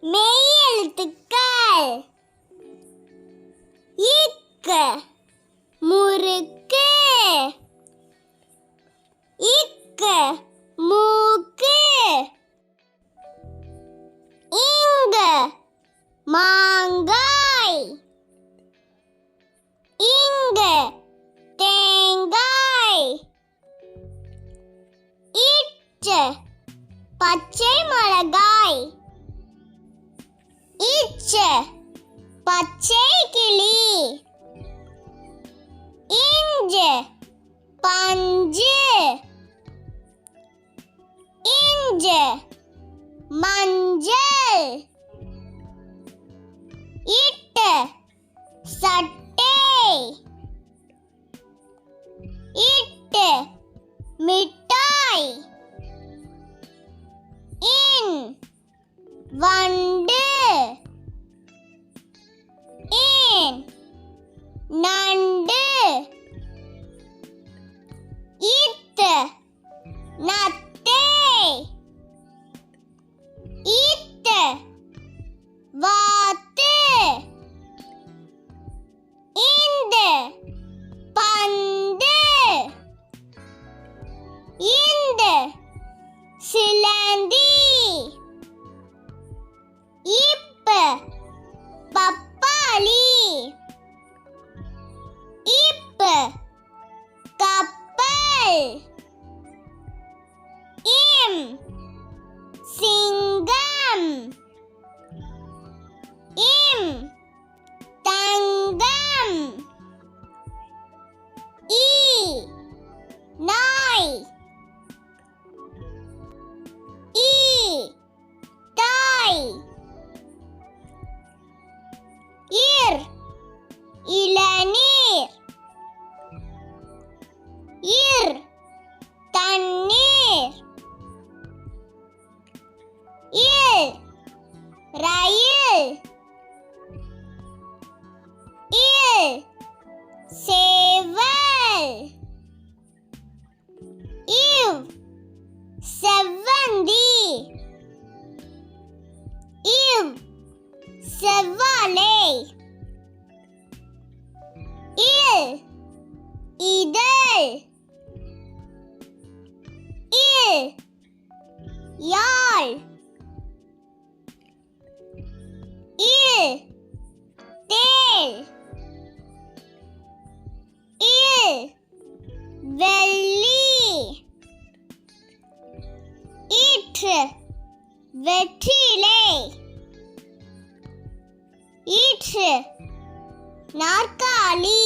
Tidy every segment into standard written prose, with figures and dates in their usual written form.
மெய் எழுத்துக்கள். இக்கு முறுக்கு, இக்கு மூக்கு, இங்கு மாங்காய், இங்கு தேங்காய், இச்சு பச்சை மிளகாய், இச்சு பச்சை கிளி, இஞ்சு பஞ்சு, இஞ்சு மஞ்சள், இட்டு சட்டை, இட்டு மிட்டாய், இன் வண்டு, இன் நண்டு, இத்து நத்தை, இத்து வாத்து, இந்து பந்து, இந்து சிலந்தி, இப்பு பப்பாளி, இப்பு கப்பல், இம் சிங்கம், இம் தங்கம், ஈ நாய், ஈ தாய், இர் இளநீர், இர் தண்ணீர், இல் ரயில், இல் சேவல், இவ் செவ்வந்தி, இவ் செவ்வாழை, இல் இதழ், இல் யாழ், இல் தேள், இல் வெள்ளி, இற்று வெற்றிலை, ஈற்று நாற்காலி,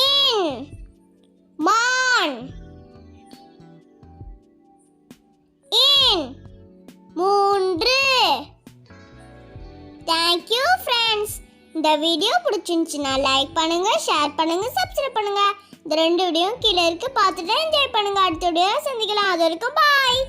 இன் மான், இன் மூன்று. Thank you friends. இந்த வீடியோ பிடிச்சிருந்துச்சுன்னா லைக் பண்ணுங்க, ஷேர் பண்ணுங்க, சப்ஸ்கிரைப் பண்ணுங்க. இந்த ரெண்டு வீடியோ கீழே இருக்கு, பார்த்துட்டு என்ஜாய் பண்ணுங்க. அடுத்த வீடியோ சந்திக்கலாம். அது வரைக்கும் பாய்.